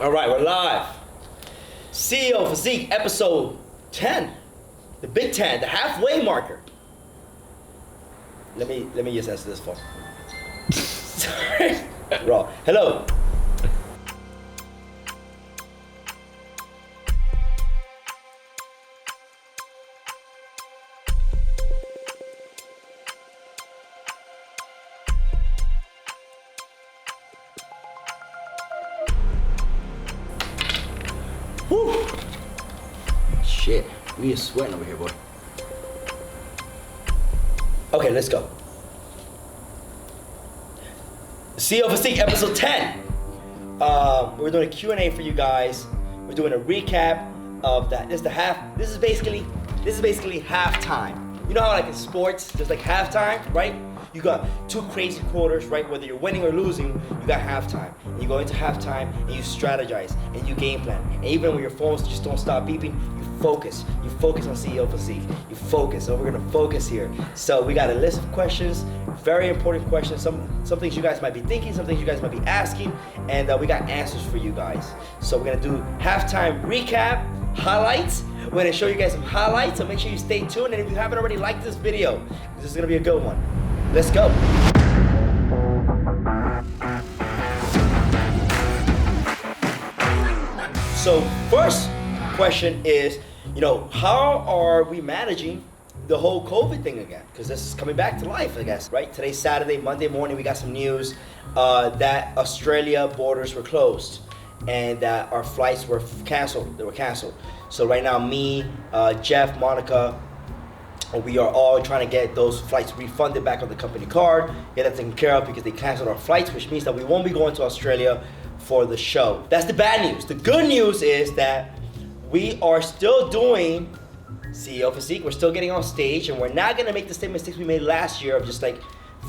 All right, we're live. CEO Physique, episode 10. The Big 10, the halfway marker. Let me just answer this phone. Sorry. Raw. Hello. Whew. Shit, we are sweating over here, boy. Okay, let's go. CEO Physique, episode 10. We're doing a Q&A for you guys. We're doing a recap of that. This is basically halftime. You know how like in sports, there's like halftime, right? You got two crazy quarters, right? Whether you're winning or losing, you got halftime. And you go into halftime and you strategize and you game plan. And even when your phones just don't stop beeping, you focus. You focus on CEO Physique. You focus. So we're gonna focus here. So we got a list of questions, very important questions. Some things you guys might be thinking, some things you guys might be asking, and we got answers for you guys. So we're gonna do halftime recap, highlights. We're gonna show you guys some highlights, so make sure you stay tuned. And if you haven't already liked this video, this is gonna be a good one. Let's go. So first question is, how are we managing the whole COVID thing again? Because this is coming back to life, I guess, right? Today's Saturday, Monday morning, we got some news that Australia borders were closed and that our flights were canceled. They were canceled. So right now, me, Jeff, Monica, we are all trying to get those flights refunded back on the company card, get that taken care of because they canceled our flights, which means that we won't be going to Australia for the show. That's the bad news. The good news is that we are still doing CEO Physique. We're still getting on stage, and we're not gonna make the same mistakes we made last year of just like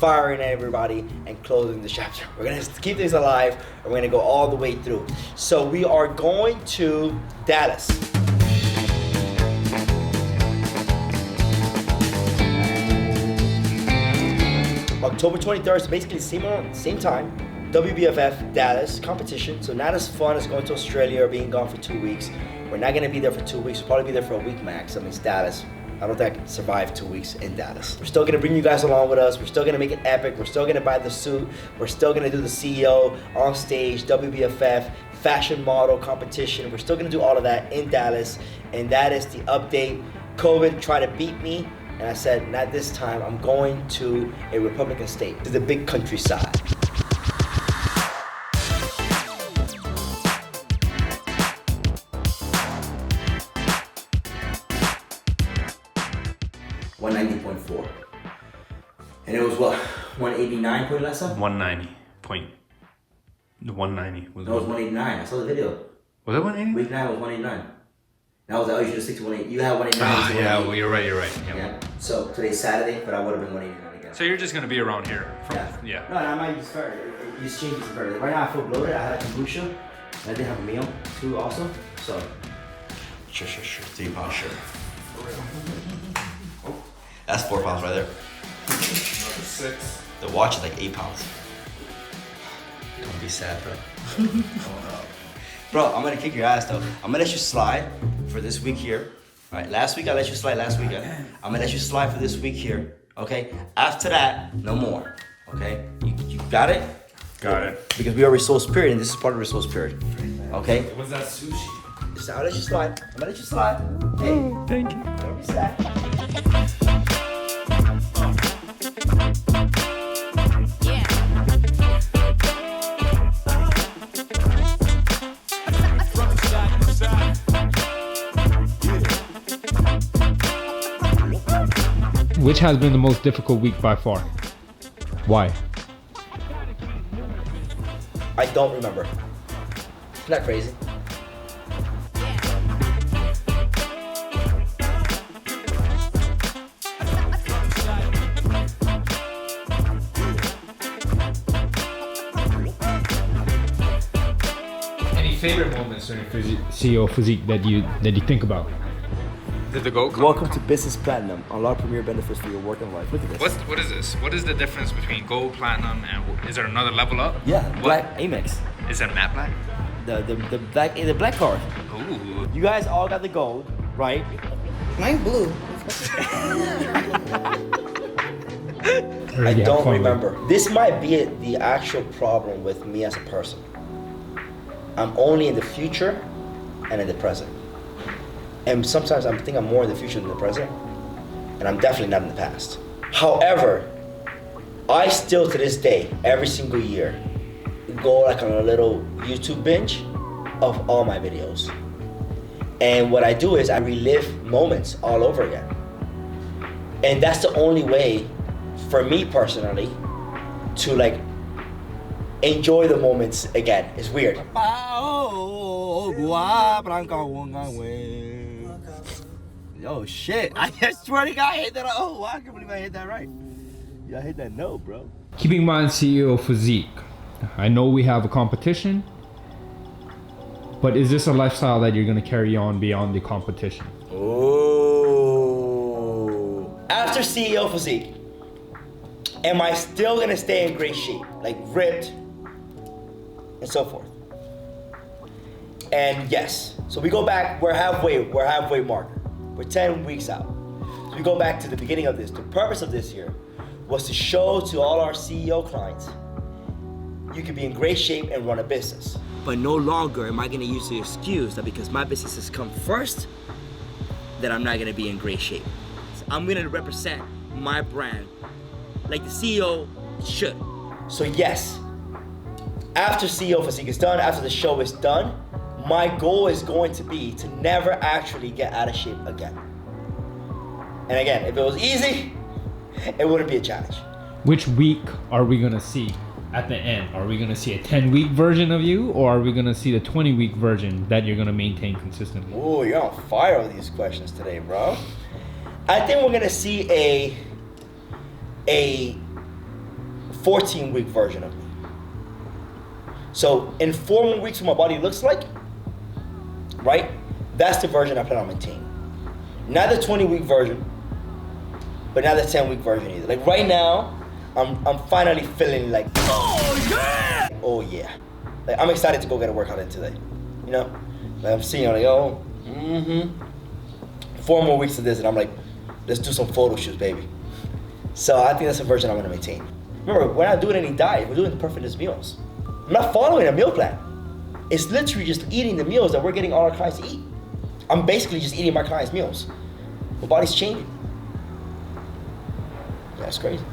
firing everybody and closing the chapter. We're gonna keep things alive, and we're gonna go all the way through. So we are going to Dallas. October 23rd, so basically same time, WBFF Dallas competition. So not as fun as going to Australia or being gone for 2 weeks. We're not gonna be there for 2 weeks. We'll probably be there for a week max. I mean, it's Dallas. I don't think I can survive 2 weeks in Dallas. We're still gonna bring you guys along with us. We're still gonna make it epic. We're still gonna buy the suit. We're still gonna do the CEO on stage, WBFF, fashion model competition. We're still gonna do all of that in Dallas. And that is the update. COVID tried to beat me. And I said, not this time, I'm going to a Republican state, to the big countryside. $190.4. And it was what, 189 point less up? 190 point. 190 was. No, it was 189. I saw the video. Was it 180? Week 9 was 189. And I was like, oh, you should have stick to 180. You had 189. Ah, yeah, well, you're right. Yeah. So today's Saturday, but I would have been 189 again. So you're just gonna be around here. Yeah. No, I might just start. Just change it to further. Right now I feel bloated. I had a kombucha. And I did have a meal too, also. So. Sure. 3 pounds, sure. Oh, that's 4 pounds right there. Another 6. The watch is like 8 pounds. Don't be sad, bro. Bro, I'm gonna kick your ass though. I'm gonna let you slide for this week here. All right, last week I let you slide last weekend. I'm gonna let you slide for this week here, okay? After that, no more, okay? You got it? Got it. Because we are resource period, and this is part of resource period, okay? What's that sushi? Just, I'll let you slide. I'm gonna let you slide. Hey, Thank you. don't be sad. Which has been the most difficult week by far? Why? I don't remember. Isn't that crazy? Any favorite moments during CEO Physique that you think about? Did the gold come? Welcome to Business Platinum. Unlock premier benefits for your work and life. Look at this. What is this? What is the difference between gold, platinum, and is there another level up? Yeah, What? Black Amex. Is that matte black? the black card. Ooh. You guys all got the gold, right? Mine blue. I don't remember. This might be the actual problem with me as a person. I'm only in the future and in the present. And sometimes I think I'm more in the future than the present. And I'm definitely not in the past. However, I still to this day, every single year, go like on a little YouTube binge of all my videos. And what I do is I relive moments all over again. And that's the only way for me personally to like enjoy the moments again. It's weird. Yo, shit. I swear to God, I hit that. Oh, I can't believe I hit that right. Yeah, I hit that note, bro. Keeping in mind, CEO Physique, I know we have a competition, but is this a lifestyle that you're going to carry on beyond the competition? Oh. After CEO Physique, am I still going to stay in great shape? Like ripped and so forth? And yes. So we go back, we're halfway marker. We're 10 weeks out. So we go back to the beginning of this. The purpose of this year was to show to all our CEO clients, you can be in great shape and run a business. But no longer am I gonna use the excuse that because my business has come first, that I'm not gonna be in great shape. So I'm gonna represent my brand like the CEO should. So yes, after CEO Physique is done, after the show is done, my goal is going to be to never actually get out of shape again. And again, if it was easy, it wouldn't be a challenge. Which week are we going to see at the end? Are we going to see a 10-week version of you, or are we going to see the 20-week version that you're going to maintain consistently? Ooh, you're on fire with these questions today, bro. I think we're going to see a 14-week version of me. So in 4 more weeks, what my body looks like, right? That's the version I plan on maintaining. Not the 20-week version, but not the 10-week version either. Like right now, I'm finally feeling like, oh yeah! Oh yeah. Like I'm excited to go get a workout in today. You know? Like I'm seeing like, 4 more weeks of this and I'm like, let's do some photo shoots, baby. So I think that's the version I'm gonna maintain. Remember, we're not doing any diet, we're doing the Perfitness meals. I'm not following a meal plan. It's literally just eating the meals that we're getting all our clients to eat. I'm basically just eating my clients' meals. My body's changing. That's crazy.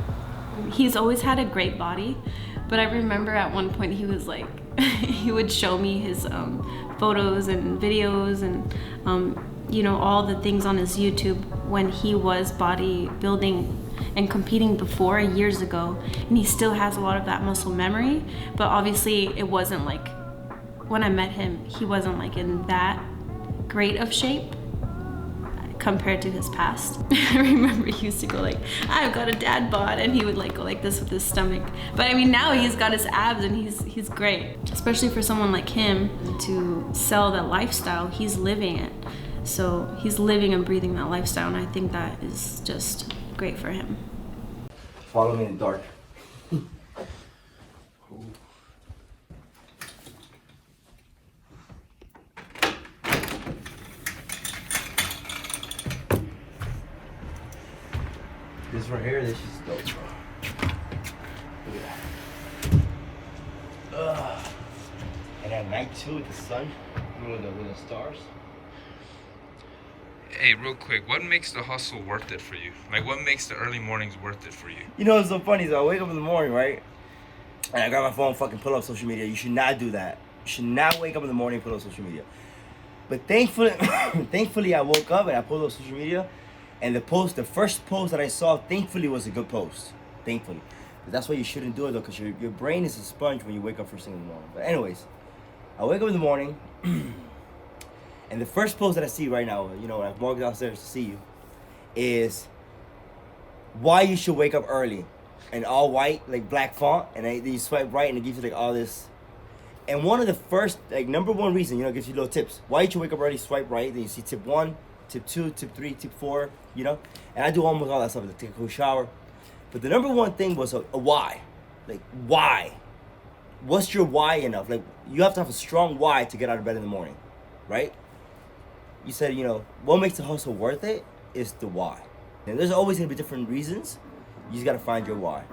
He's always had a great body, but I remember at one point he was like, he would show me his photos and videos and you know, all the things on his YouTube when he was bodybuilding and competing before years ago, and he still has a lot of that muscle memory, but obviously it wasn't like, when I met him, he wasn't like in that great of shape compared to his past. I remember he used to go like, I've got a dad bod, and he would like go like this with his stomach. But I mean, now he's got his abs and he's great. Especially for someone like him to sell that lifestyle, he's living it. So he's living and breathing that lifestyle, and I think that is just great for him. Follow me in the dark. This right here, this is dope, bro. Look at that. Ugh. And at night too, with the sun, with the stars. Hey, real quick, what makes the hustle worth it for you? Like, what makes the early mornings worth it for you? You know, it's so funny. So I wake up in the morning, right? And I grab my phone, fucking pull up social media. You should not do that. You should not wake up in the morning and pull up social media. But thankfully, I woke up and I pulled up social media. And the first post that I saw, thankfully, was a good post. Thankfully. But that's why you shouldn't do it, though, because your brain is a sponge when you wake up first thing in the morning. But anyways, I wake up in the morning, and the first post that I see right now, you know, when I walk downstairs to see you, is why you should wake up early. And all white, like black font, and then you swipe right, and it gives you like all this. And one of the first, like number one reason, you know, it gives you little tips. Why you should wake up early, swipe right, then you see tip 1, tip 2, tip 3, tip 4, you know? And I do almost all that stuff, like take a cool shower. But the number one thing was a why. Like, why what's your why enough? Like, you have to have a strong why to get out of bed in the morning, right? You said, what makes the hustle worth it is the why. And there's always gonna be different reasons. You just gotta find your why.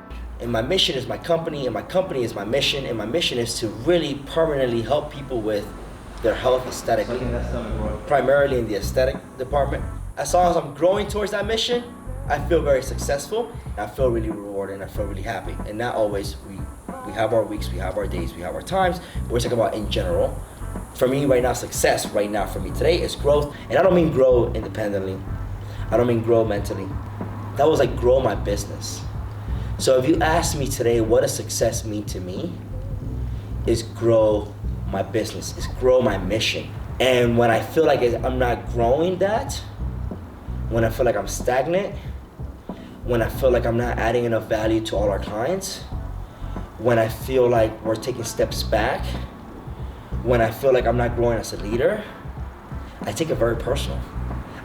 And my mission is my company, and my company is my mission, and my mission is to really permanently help people with their health aesthetically, primarily in the aesthetic department. As long as I'm growing towards that mission, I feel very successful, and I feel really rewarded, and I feel really happy. And not always, we have our weeks, we have our days, we have our times. We're talking about in general. For me right now, success right now for me today is growth. And I don't mean grow independently. I don't mean grow mentally. That was like grow my business. So if you ask me today, what does success mean to me? Is grow my business, is grow my mission. And when I feel like I'm not growing that, when I feel like I'm stagnant, when I feel like I'm not adding enough value to all our clients, when I feel like we're taking steps back, when I feel like I'm not growing as a leader, I take it very personal.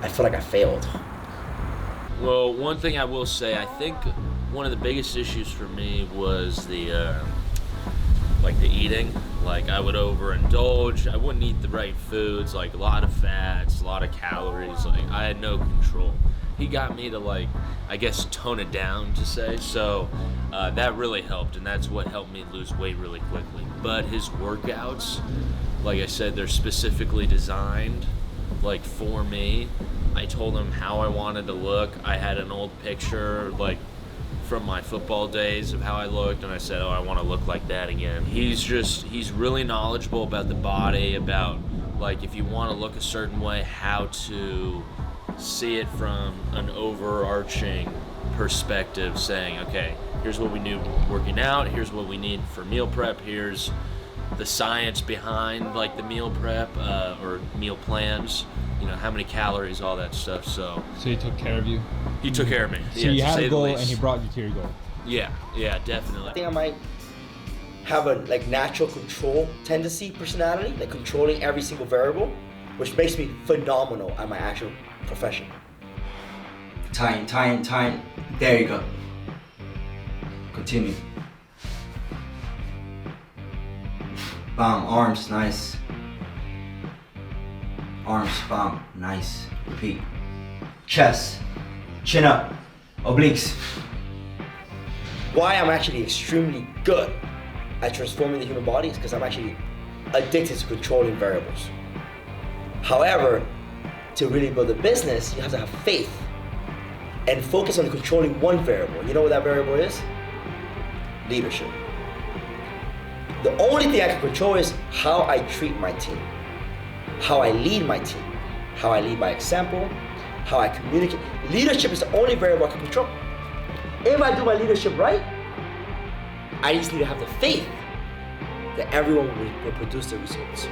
I feel like I failed. Well, one thing I will say, I think one of the biggest issues for me was the eating. Like, I would overindulge. I wouldn't eat the right foods, like a lot of fats, a lot of calories. Like, I had no control. He got me to, like, I guess, tone it down, to say. So that really helped, and that's what helped me lose weight really quickly. But his workouts, like I said, they're specifically designed, like, for me. I told him how I wanted to look. I had an old picture, like, from my football days of how I looked, and I said, I want to look like that again. He's really knowledgeable about the body, about, like, if you want to look a certain way, how to see it from an overarching perspective, saying, okay, here's what we need working out, here's what we need for meal prep, here's the science behind, like, the meal prep or meal plans, how many calories, all that stuff. So he took care of you? He took care of me. So you had a goal and he brought you to your goal? Yeah, definitely. I think I might have a natural control tendency, personality, like controlling every single variable, which makes me phenomenal at my actual profession. Tying. There you go. Continue. Bam, arms, nice. Arms, bam, nice. Repeat. Chest, chin up, obliques. Why I'm actually extremely good at transforming the human body is because I'm actually addicted to controlling variables. However, to really build a business, you have to have faith and focus on controlling one variable. You know what that variable is? Leadership. The only thing I can control is how I treat my team, how I lead my team, how I lead by example, how I communicate. Leadership is the only variable I can control. If I do my leadership right, I just need to have the faith that everyone will produce the results.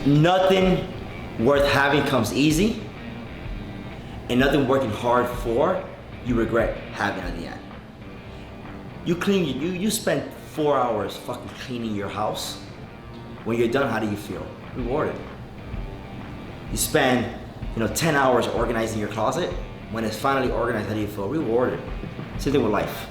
Nothing worth having comes easy, and nothing working hard for you regret having at the end. You spend 4 hours fucking cleaning your house. When you're done, how do you feel? Rewarded. You spend 10 hours organizing your closet. When it's finally organized, how do you feel? Rewarded. Same thing with life.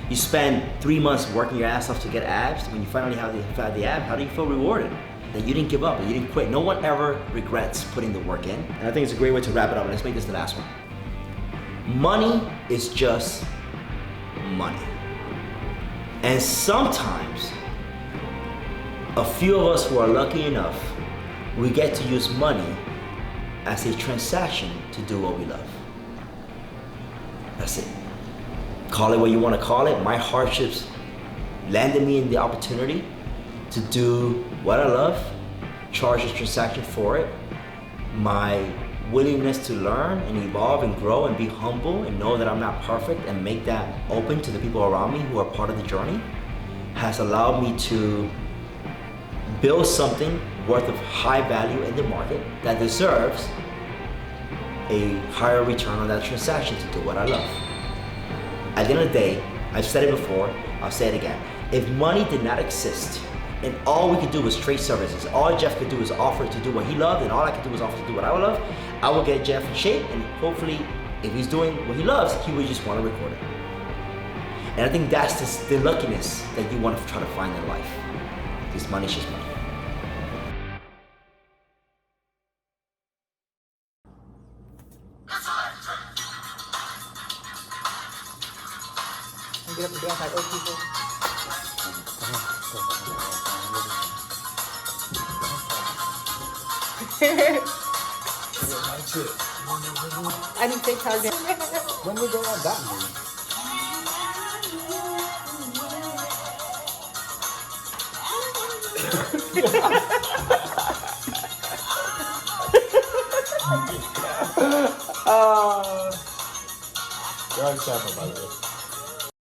You spend 3 months working your ass off to get abs. When you finally have the abs, how do you feel? Rewarded. That you didn't give up, that you didn't quit. No one ever regrets putting the work in. And I think it's a great way to wrap it up. Let's make this the last one. Money is just money. And sometimes, a few of us who are lucky enough, we get to use money as a transaction to do what we love. That's it. Call it what you want to call it. My hardships landed me in the opportunity to do what I love, charge a transaction for it. My willingness to learn and evolve and grow and be humble and know that I'm not perfect and make that open to the people around me who are part of the journey has allowed me to build something worth of high value in the market that deserves a higher return on that transaction to do what I love. At the end of the day, I've said it before, I'll say it again. If money did not exist, and all we could do was trade services, all Jeff could do is offer to do what he loved, and all I could do was offer to do what I would love, I would get Jeff in shape, and hopefully, if he's doing what he loves, he would just want to record it. And I think that's the luckiness that you want to try to find in life. Because money's just money. Get up and dance like old people. I need TikTok. When we go on that movie? You're on camera, by the way.